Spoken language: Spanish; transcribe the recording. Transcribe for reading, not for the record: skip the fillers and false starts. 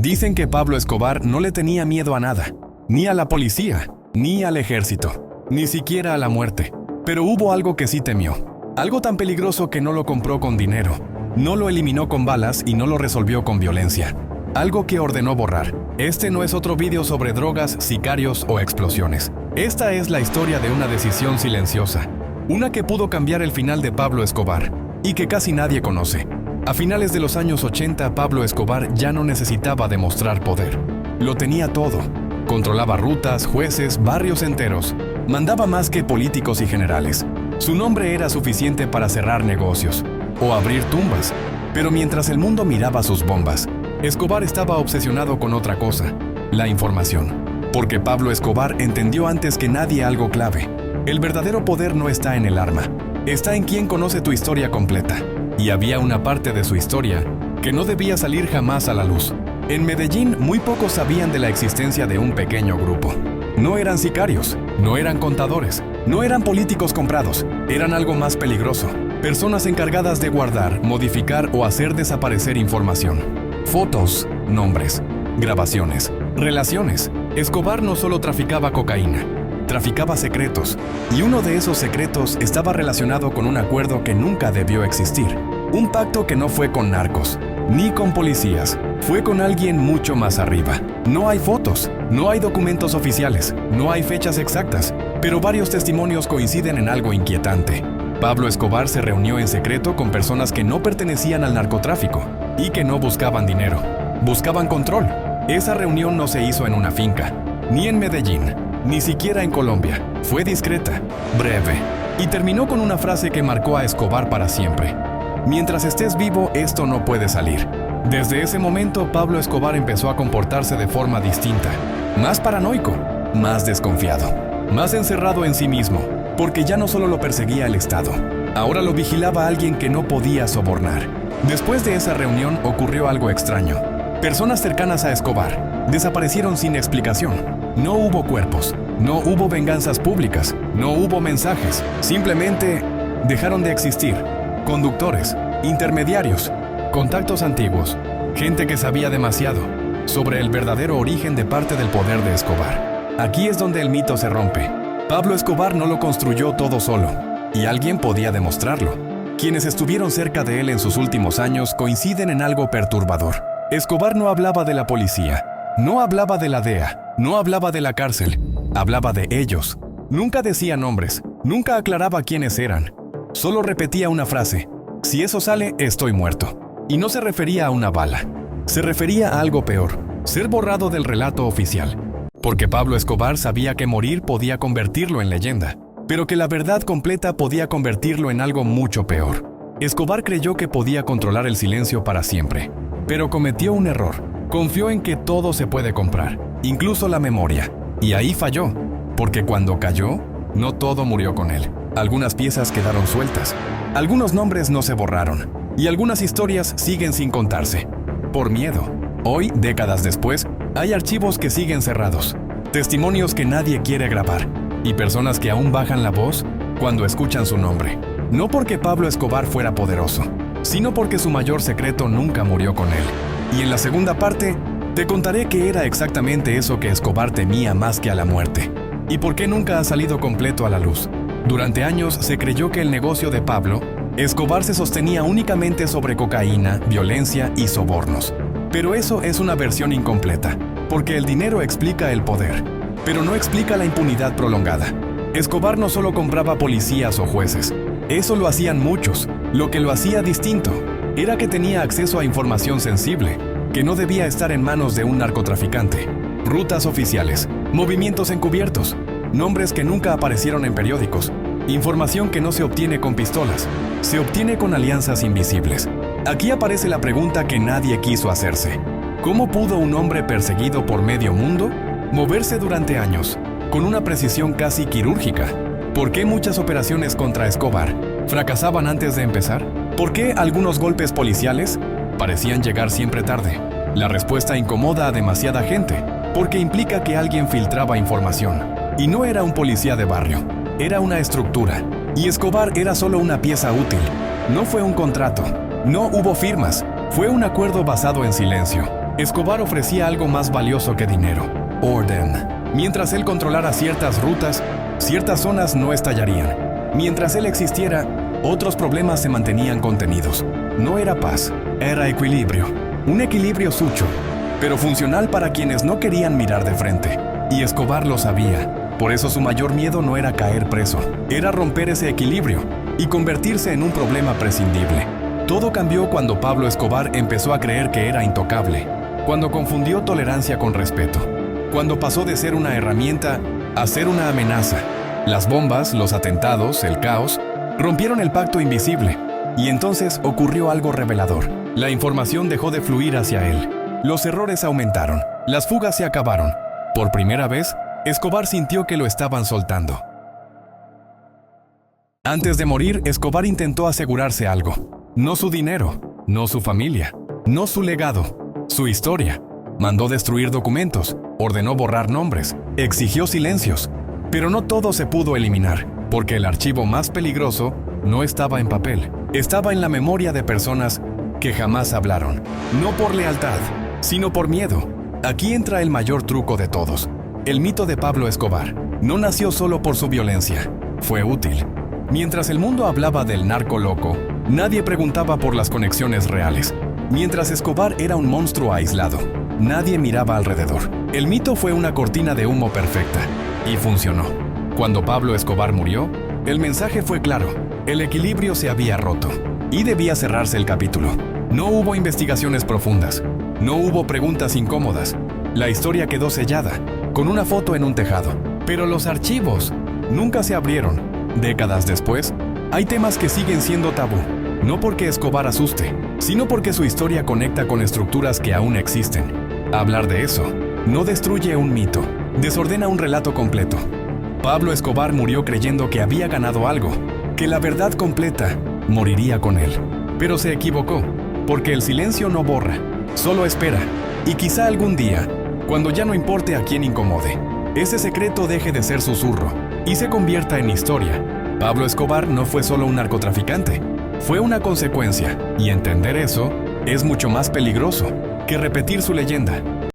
Dicen que Pablo Escobar no le tenía miedo a nada, ni a la policía, ni al ejército, ni siquiera a la muerte. Pero hubo algo que sí temió, algo tan peligroso que no lo compró con dinero, no lo eliminó con balas y no lo resolvió con violencia. Algo que ordenó borrar. Este no es otro vídeo sobre drogas, sicarios o explosiones. Esta es la historia de una decisión silenciosa, una que pudo cambiar el final de Pablo Escobar, y que casi nadie conoce. A finales de los años 80, Pablo Escobar ya no necesitaba demostrar poder. Lo tenía todo. Controlaba rutas, jueces, barrios enteros. Mandaba más que políticos y generales. Su nombre era suficiente para cerrar negocios o abrir tumbas. Pero mientras el mundo miraba sus bombas, Escobar estaba obsesionado con otra cosa: la información. Porque Pablo Escobar entendió antes que nadie algo clave. El verdadero poder no está en el arma, está en quien conoce tu historia completa. Y había una parte de su historia que no debía salir jamás a la luz. En Medellín, muy pocos sabían de la existencia de un pequeño grupo. No eran sicarios, no eran contadores, no eran políticos comprados, eran algo más peligroso. Personas encargadas de guardar, modificar o hacer desaparecer información. Fotos, nombres, grabaciones, relaciones. Escobar no solo traficaba cocaína, traficaba secretos, y uno de esos secretos estaba relacionado con un acuerdo que nunca debió existir. Un pacto que no fue con narcos, ni con policías, fue con alguien mucho más arriba. No hay fotos, no hay documentos oficiales, no hay fechas exactas, pero varios testimonios coinciden en algo inquietante. Pablo Escobar se reunió en secreto con personas que no pertenecían al narcotráfico y que no buscaban dinero, buscaban control. Esa reunión no se hizo en una finca, ni en Medellín, ni siquiera en Colombia. Fue discreta, breve, y terminó con una frase que marcó a Escobar para siempre: mientras estés vivo, esto no puede salir. Desde ese momento, Pablo Escobar empezó a comportarse de forma distinta, más paranoico, más desconfiado, más encerrado en sí mismo, porque ya no solo lo perseguía el Estado, ahora lo vigilaba alguien que no podía sobornar. Después de esa reunión ocurrió algo extraño. Personas cercanas a Escobar desaparecieron sin explicación. No hubo cuerpos, no hubo venganzas públicas, no hubo mensajes. Simplemente dejaron de existir. Conductores, intermediarios, contactos antiguos, gente que sabía demasiado sobre el verdadero origen de parte del poder de Escobar. Aquí es donde el mito se rompe. Pablo Escobar no lo construyó todo solo, y alguien podía demostrarlo. Quienes estuvieron cerca de él en sus últimos años coinciden en algo perturbador. Escobar no hablaba de la policía, no hablaba de la DEA, no hablaba de la cárcel, hablaba de ellos. Nunca decía nombres, nunca aclaraba quiénes eran. Solo repetía una frase: si eso sale, estoy muerto. Y no se refería a una bala, se refería a algo peor: ser borrado del relato oficial. Porque Pablo Escobar sabía que morir podía convertirlo en leyenda, pero que la verdad completa podía convertirlo en algo mucho peor. Escobar creyó que podía controlar el silencio para siempre, pero cometió un error. Confió en que todo se puede comprar, incluso la memoria. Y ahí falló, porque cuando cayó, no todo murió con él. Algunas piezas quedaron sueltas, algunos nombres no se borraron, y algunas historias siguen sin contarse. Por miedo. Hoy, décadas después, hay archivos que siguen cerrados, testimonios que nadie quiere grabar, y personas que aún bajan la voz cuando escuchan su nombre. No porque Pablo Escobar fuera poderoso, sino porque su mayor secreto nunca murió con él. Y en la segunda parte, te contaré qué era exactamente eso que Escobar temía más que a la muerte, y por qué nunca ha salido completo a la luz. Durante años se creyó que el negocio de Pablo Escobar se sostenía únicamente sobre cocaína, violencia y sobornos. Pero eso es una versión incompleta, porque el dinero explica el poder, pero no explica la impunidad prolongada. Escobar no solo compraba policías o jueces, eso lo hacían muchos. Lo que lo hacía distinto era que tenía acceso a información sensible, que no debía estar en manos de un narcotraficante. Rutas oficiales, movimientos encubiertos, nombres que nunca aparecieron en periódicos, información que no se obtiene con pistolas, se obtiene con alianzas invisibles. Aquí aparece la pregunta que nadie quiso hacerse. ¿Cómo pudo un hombre perseguido por medio mundo moverse durante años, con una precisión casi quirúrgica? ¿Por qué muchas operaciones contra Escobar fracasaban antes de empezar? ¿Por qué algunos golpes policiales parecían llegar siempre tarde? La respuesta incomoda a demasiada gente, porque implica que alguien filtraba información. Y no era un policía de barrio, era una estructura. Y Escobar era solo una pieza útil. No fue un contrato, no hubo firmas, fue un acuerdo basado en silencio. Escobar ofrecía algo más valioso que dinero: orden. Mientras él controlara ciertas rutas, ciertas zonas no estallarían. Mientras él existiera, otros problemas se mantenían contenidos. No era paz, era equilibrio. Un equilibrio sucho, pero funcional para quienes no querían mirar de frente. Y Escobar lo sabía. Por eso su mayor miedo no era caer preso, era romper ese equilibrio y convertirse en un problema prescindible. Todo cambió cuando Pablo Escobar empezó a creer que era intocable, cuando confundió tolerancia con respeto, cuando pasó de ser una herramienta a ser una amenaza. Las bombas, los atentados, el caos, rompieron el pacto invisible, y entonces ocurrió algo revelador. La información dejó de fluir hacia él. Los errores aumentaron, las fugas se acabaron. Por primera vez, Escobar sintió que lo estaban soltando. Antes de morir, Escobar intentó asegurarse algo. No su dinero, no su familia, no su legado, su historia. Mandó destruir documentos, ordenó borrar nombres, exigió silencios. Pero no todo se pudo eliminar, porque el archivo más peligroso no estaba en papel, estaba en la memoria de personas que jamás hablaron. No por lealtad, sino por miedo. Aquí entra el mayor truco de todos. El mito de Pablo Escobar no nació solo por su violencia, fue útil. Mientras el mundo hablaba del narco loco, nadie preguntaba por las conexiones reales. Mientras Escobar era un monstruo aislado, nadie miraba alrededor. El mito fue una cortina de humo perfecta, y funcionó. Cuando Pablo Escobar murió, el mensaje fue claro: el equilibrio se había roto, y debía cerrarse el capítulo. No hubo investigaciones profundas, no hubo preguntas incómodas. La historia quedó sellada, con una foto en un tejado. Pero los archivos nunca se abrieron. Décadas después, hay temas que siguen siendo tabú, no porque Escobar asuste, sino porque su historia conecta con estructuras que aún existen. Hablar de eso no destruye un mito, desordena un relato completo. Pablo Escobar murió creyendo que había ganado algo, que la verdad completa moriría con él. Pero se equivocó, porque el silencio no borra, solo espera. Y quizá algún día, cuando ya no importe a quién incomode, ese secreto deje de ser susurro y se convierta en historia. Pablo Escobar no fue solo un narcotraficante, fue una consecuencia, y entender eso es mucho más peligroso que repetir su leyenda.